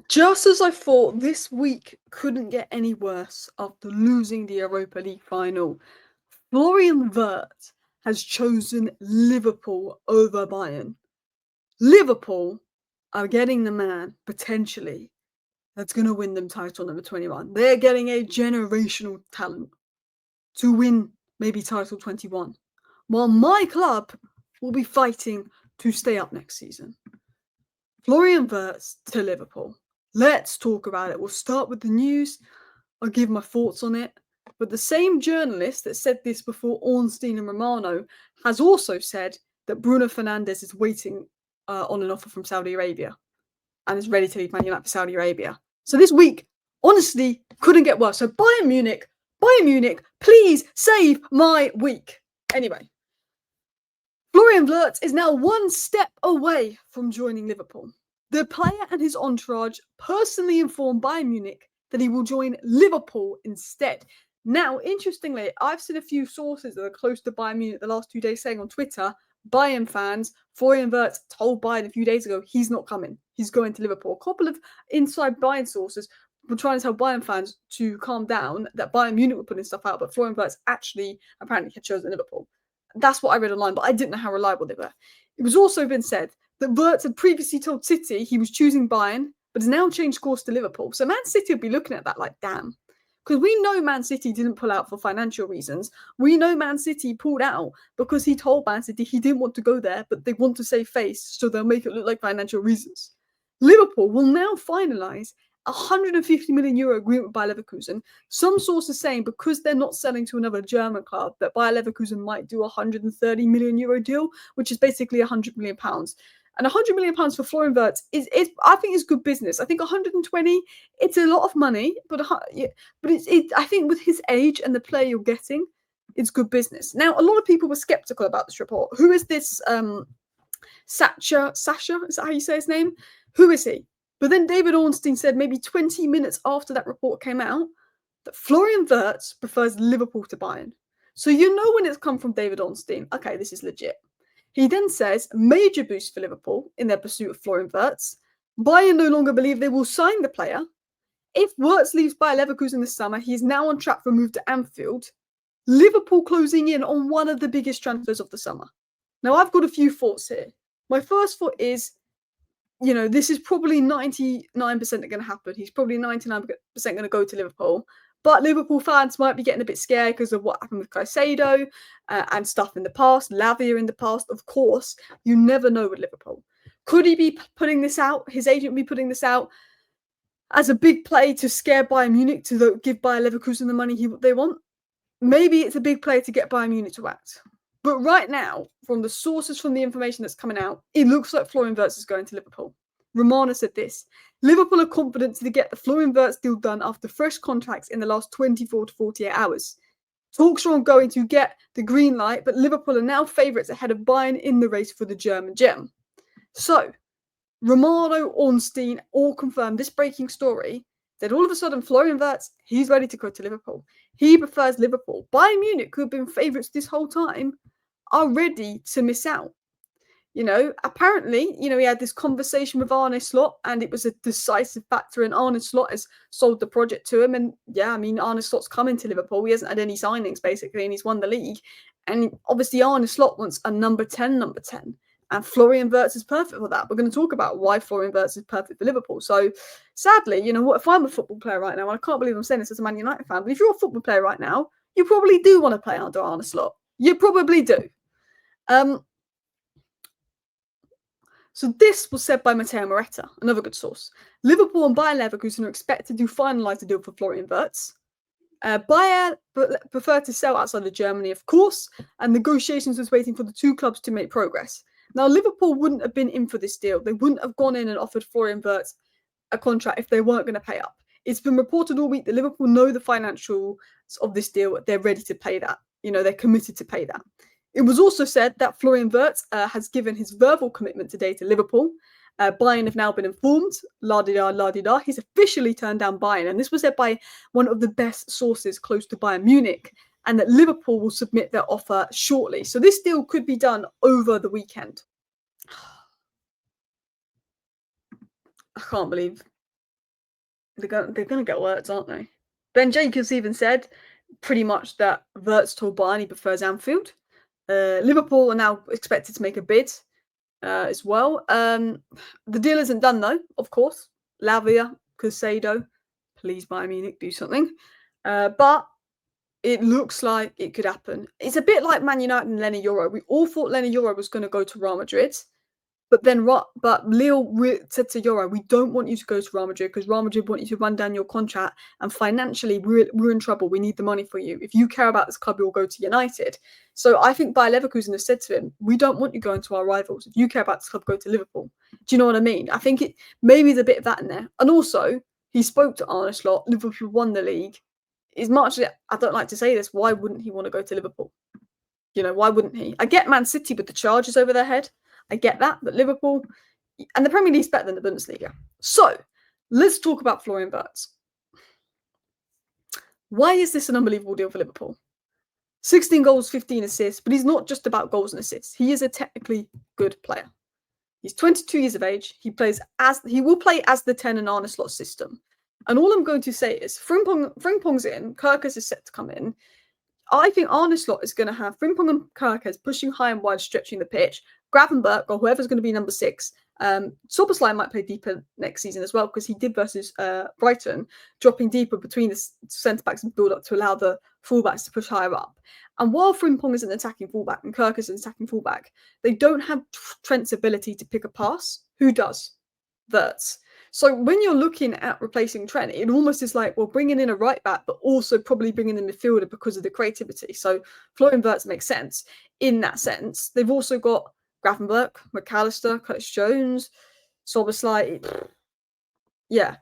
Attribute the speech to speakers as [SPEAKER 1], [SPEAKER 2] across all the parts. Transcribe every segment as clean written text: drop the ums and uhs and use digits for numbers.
[SPEAKER 1] Just as I thought, this week couldn't get any worse after losing the Europa League final. Florian Wirtz has chosen Liverpool over Bayern. Liverpool are getting the man, potentially, that's going to win them title number 21. They're getting a generational talent to win maybe title 21. While my club will be fighting to stay up next season. Florian Wirtz to Liverpool. Let's talk about it. We'll start with the news. I'll give my thoughts on it. But the same journalist that said this before Ornstein and Romano has also said that Bruno Fernandes is waiting on an offer from Saudi Arabia and is ready to leave Man United for Saudi Arabia. So this week, honestly, couldn't get worse. So Bayern Munich, please save my week. Anyway, Florian Wirtz is now one step away from joining Liverpool. The player and his entourage personally informed Bayern Munich that he will join Liverpool instead. Now, interestingly, I've seen a few sources that are close to Bayern Munich the last 2 days saying on Twitter, Bayern fans, Florian Wirtz told Bayern a few days ago he's not coming. He's going to Liverpool. A couple of inside Bayern sources were trying to tell Bayern fans to calm down, that Bayern Munich were putting stuff out, but Florian Wirtz actually apparently had chosen Liverpool. That's what I read online, but I didn't know how reliable they were. It was also been said that Wirtz had previously told City he was choosing Bayern, but has now changed course to Liverpool. So Man City will be looking at that like, damn. Because we know Man City didn't pull out for financial reasons. We know Man City pulled out because he told Man City he didn't want to go there, but they want to save face, so they'll make it look like financial reasons. Liverpool will now finalise a €150 million agreement with Bayer Leverkusen. Some sources saying because they're not selling to another German club, that Bayer Leverkusen might do a €130 million deal, which is basically £100 million. And £100 million for Florian Wirtz is I think, is good business. I think 120, it's a lot of money, but I think with his age and the player you're getting, it's good business. Now, a lot of people were skeptical about this report. Who is this Sasha? Is that how you say his name? Who is he? But then David Ornstein said maybe 20 minutes after that report came out that Florian Wirtz prefers Liverpool to Bayern. So you know when it's come from David Ornstein, okay, this is legit. He then says, major boost for Liverpool in their pursuit of Florian Wirtz. Bayern no longer believe they will sign the player. If Wirtz leaves Bayer Leverkusen this summer, he is now on track for a move to Anfield. Liverpool closing in on one of the biggest transfers of the summer. Now, I've got a few thoughts here. My first thought is, this is probably 99% going to happen. He's probably 99% going to go to Liverpool. But Liverpool fans might be getting a bit scared because of what happened with Caicedo and stuff in the past, Lavia in the past. Of course, you never know with Liverpool. Could he be putting this out? His agent be putting this out as a big play to scare Bayern Munich to give Bayer Leverkusen the money they want? Maybe it's a big play to get Bayern Munich to act. But right now, from the sources, from the information that's coming out, it looks like Florian Wirtz is going to Liverpool. Romano said this: Liverpool are confident to get the Florian Wirtz deal done after fresh contacts in the last 24 to 48 hours. Talks are ongoing to get the green light, but Liverpool are now favourites ahead of Bayern in the race for the German gem. So, Romano, Ornstein all confirmed this breaking story that all of a sudden Florian Wirtz, he's ready to go to Liverpool. He prefers Liverpool. Bayern Munich, who have been favourites this whole time, are ready to miss out. Apparently, he had this conversation with Arne Slot, and it was a decisive factor, and Arne Slot has sold the project to him. And Arne Slot's coming to Liverpool. He hasn't had any signings, basically, and he's won the league. And obviously, Arne Slot wants a number 10. And Florian Wirtz is perfect for that. We're going to talk about why Florian Wirtz is perfect for Liverpool. So, sadly, if I'm a football player right now, and I can't believe I'm saying this as a Man United fan, but if you're a football player right now, you probably do want to play under Arne Slot. You probably do. So this was said by Matteo Moretta, another good source. Liverpool and Bayer Leverkusen are expected to finalise the deal for Florian Wirtz. Bayer prefer to sell outside of Germany, of course, and negotiations was waiting for the two clubs to make progress. Now, Liverpool wouldn't have been in for this deal. They wouldn't have gone in and offered Florian Wirtz a contract if they weren't going to pay up. It's been reported all week that Liverpool know the financials of this deal. They're ready to pay that. They're committed to pay that. It was also said that Florian Wirtz has given his verbal commitment today to Liverpool. Bayern have now been informed. La-di-da. He's officially turned down Bayern. And this was said by one of the best sources close to Bayern Munich. And that Liverpool will submit their offer shortly. So this deal could be done over the weekend. I can't believe they're gonna get Wirtz, aren't they? Ben Jacobs even said pretty much that Wirtz told Bayern he prefers Anfield. Liverpool are now expected to make a bid as well. The deal isn't done though, of course. Lavia, Caicedo, please Bayern Munich, do something. But it looks like it could happen. It's a bit like Man United and Lenny Yoro. We all thought Lenny Yoro was going to go to Real Madrid. But Lille said to Yoro, we don't want you to go to Real Madrid because Real Madrid want you to run down your contract, and financially we're in trouble. We need the money for you. If you care about this club, you'll go to United. So I think Bayer Leverkusen has said to him, we don't want you going to our rivals. If you care about this club, go to Liverpool. Do you know what I mean? I think it maybe there's a bit of that in there. And also, he spoke to Arne Slot. Liverpool won the league. As much as I don't like to say this, why wouldn't he want to go to Liverpool? You know, why wouldn't he? I get Man City with the charges over their head. I get that, but Liverpool and the Premier League's better than the Bundesliga. So let's talk about Florian Wirtz. Why is this an unbelievable deal for Liverpool? 16 goals, 15 assists, but he's not just about goals and assists. He is a technically good player. He's 22 years of age. He will play as the 10 in Arne Slot's system. And all I'm going to say is Frimpong's in, Kirkus is set to come in. I think Arne Slot is going to have Frimpong and Kirkus pushing high and wide, stretching the pitch. Gravenberch or whoever's going to be number 6. Szoboszlai might play deeper next season as well because he did versus Brighton, dropping deeper between the centre-backs and build up to allow the full-backs to push higher up. And while Frimpong is an attacking full-back and Kirkus is an attacking full-back, they don't have Trent's ability to pick a pass. Who does? Wirtz. So when you're looking at replacing Trent, it almost is like, well, bringing in a right back, but also probably bringing in a midfielder because of the creativity. So Florian Wirtz makes sense in that sense. They've also got Gravenberch, McAllister, Curtis Jones, Szoboszlai. Yeah.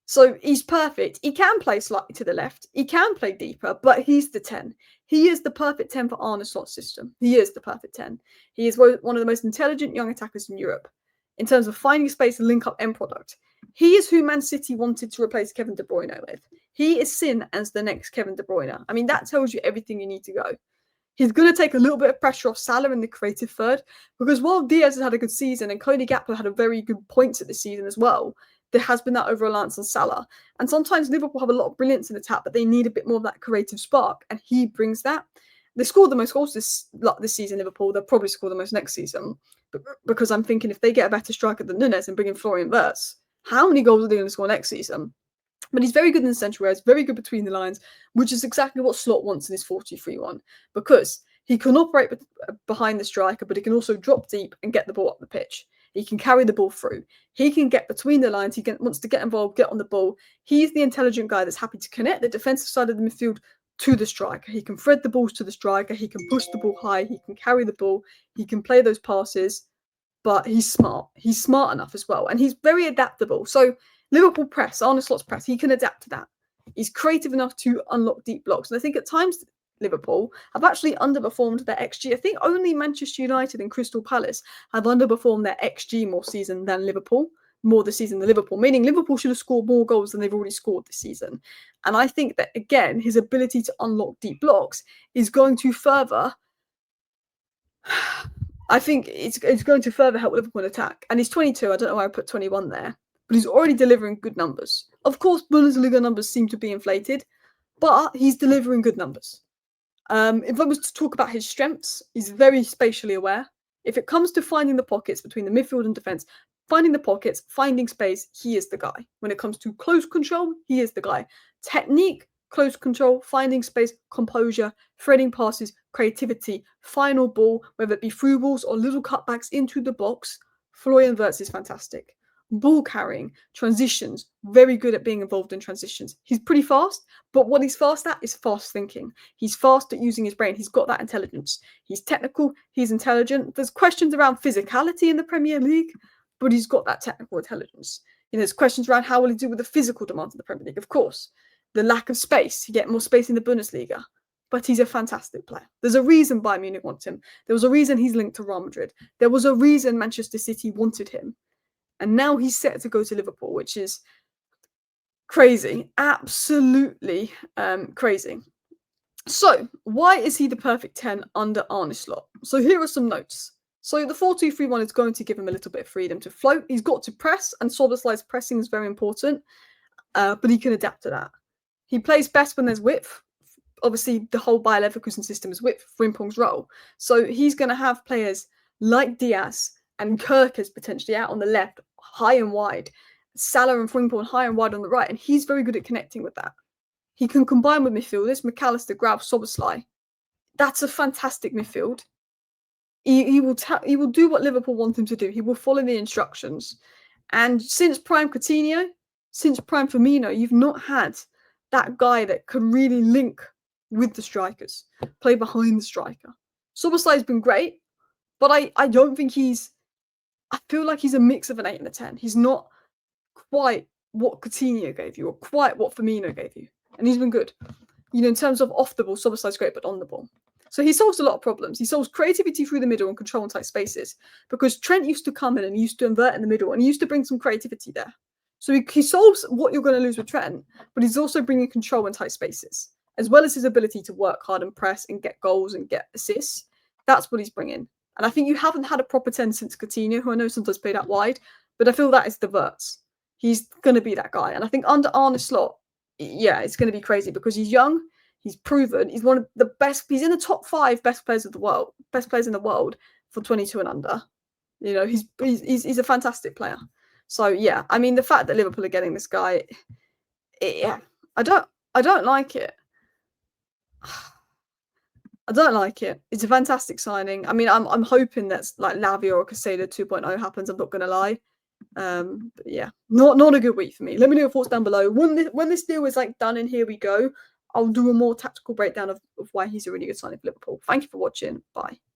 [SPEAKER 1] So he's perfect. He can play slightly to the left. He can play deeper, but he's the 10. He is the perfect 10 for Arne Slot's system. He is the perfect 10. He is one of the most intelligent young attackers in Europe in terms of finding space and link up end product. He is who Man City wanted to replace Kevin De Bruyne with. He is seen as the next Kevin De Bruyne. I mean, that tells you everything you need to go. He's going to take a little bit of pressure off Salah in the creative third because while Diaz has had a good season and Cody Gakpo had a very good points at this season as well, there has been that over-reliance on Salah. And sometimes Liverpool have a lot of brilliance in attack, but they need a bit more of that creative spark, and he brings that. They scored the most goals this season, Liverpool. They'll probably score the most next season. But because I'm thinking if they get a better striker than Nunes and bring in Florian Wirtz, how many goals are they going to score next season? But he's very good in the central areas, very good between the lines, which is exactly what Slot wants in his 4-2-3-1, because he can operate behind the striker, but he can also drop deep and get the ball up the pitch. He can carry the ball through. He can get between the lines. He wants to get involved, get on the ball. He's the intelligent guy that's happy to connect the defensive side of the midfield to the striker. He can thread the balls to the striker. He can push the ball high. He can carry the ball. He can play those passes, but he's smart. He's smart enough as well, and he's very adaptable. So Liverpool press, Arne Slot's press, he can adapt to that. He's creative enough to unlock deep blocks. And I think at times Liverpool have actually underperformed their XG. I think only Manchester United and Crystal Palace have underperformed their XG more this season than Liverpool, meaning Liverpool should have scored more goals than they've already scored this season. And I think that, again, his ability to unlock deep blocks is going to further... I think it's going to further help Liverpool attack. And he's 22. I don't know why I put 21 there. But he's already delivering good numbers. Of course, Bundesliga numbers seem to be inflated, but he's delivering good numbers. If I was to talk about his strengths, he's very spatially aware. If it comes to finding the pockets between the midfield and defence, finding the pockets, finding space, he is the guy. When it comes to close control, he is the guy. Technique, close control, finding space, composure, threading passes, creativity, final ball, whether it be through balls or little cutbacks into the box, Florian Wirtz is fantastic. Ball carrying, transitions, very good at being involved in transitions. He's pretty fast, but what he's fast at is fast thinking. He's fast at using his brain. He's got that intelligence. He's technical, he's intelligent. There's questions around physicality in the Premier League, but he's got that technical intelligence. There's questions around how will he do with the physical demands of the Premier League, of course. The lack of space, you get more space in the Bundesliga. But he's a fantastic player. There's a reason Bayern Munich wants him. There was a reason he's linked to Real Madrid. There was a reason Manchester City wanted him. And now he's set to go to Liverpool, which is crazy. Absolutely crazy. So, why is he the perfect 10 under Arne Slot? So, here are some notes. So, the 4-2-3-1 is going to give him a little bit of freedom to float. He's got to press, and Szoboszlai's pressing is very important. but he can adapt to that. He plays best when there's width. Obviously, the whole Bayer Leverkusen system is width, Frimpong's role. So he's going to have players like Diaz and Kirkers potentially out on the left, high and wide. Salah and Frimpong high and wide on the right, and he's very good at connecting with that. He can combine with midfielders, McAllister, Grab, Szoboszlai. That's a fantastic midfield. He will do what Liverpool want him to do. He will follow the instructions. And since prime Coutinho, since prime Firmino, you've not had that guy that can really link with the strikers, play behind the striker. Szoboszlai's been great, but I don't think I feel like he's a mix of an 8 and a 10. He's not quite what Coutinho gave you or quite what Firmino gave you. And he's been good. You know, in terms of off the ball, Szoboszlai's great, but on the ball. So he solves a lot of problems. He solves creativity through the middle and control in tight spaces, because Trent used to come in and he used to invert in the middle and he used to bring some creativity there. So he solves what you're going to lose with Trent, but he's also bringing control in tight spaces, as well as his ability to work hard and press and get goals and get assists. That's what he's bringing. And I think you haven't had a proper 10 since Coutinho, who I know sometimes played out wide, but I feel that is the Wirtz. He's going to be that guy. And I think under Arne slot, yeah, it's going to be crazy because he's young. He's proven. He's one of the best. He's in the top 5 best players of the world, best players in the world for 22 and under. You know, he's a fantastic player. So yeah, I mean, the fact that Liverpool are getting this guy, yeah, I don't like it. I don't like it. It's a fantastic signing. I mean, I'm hoping that's like Lavia or Casado 2.0 happens. I'm not going to lie. But yeah, not a good week for me. Let me know your thoughts down below. When this deal is like done and here we go, I'll do a more tactical breakdown of why he's a really good signing for Liverpool. Thank you for watching. Bye.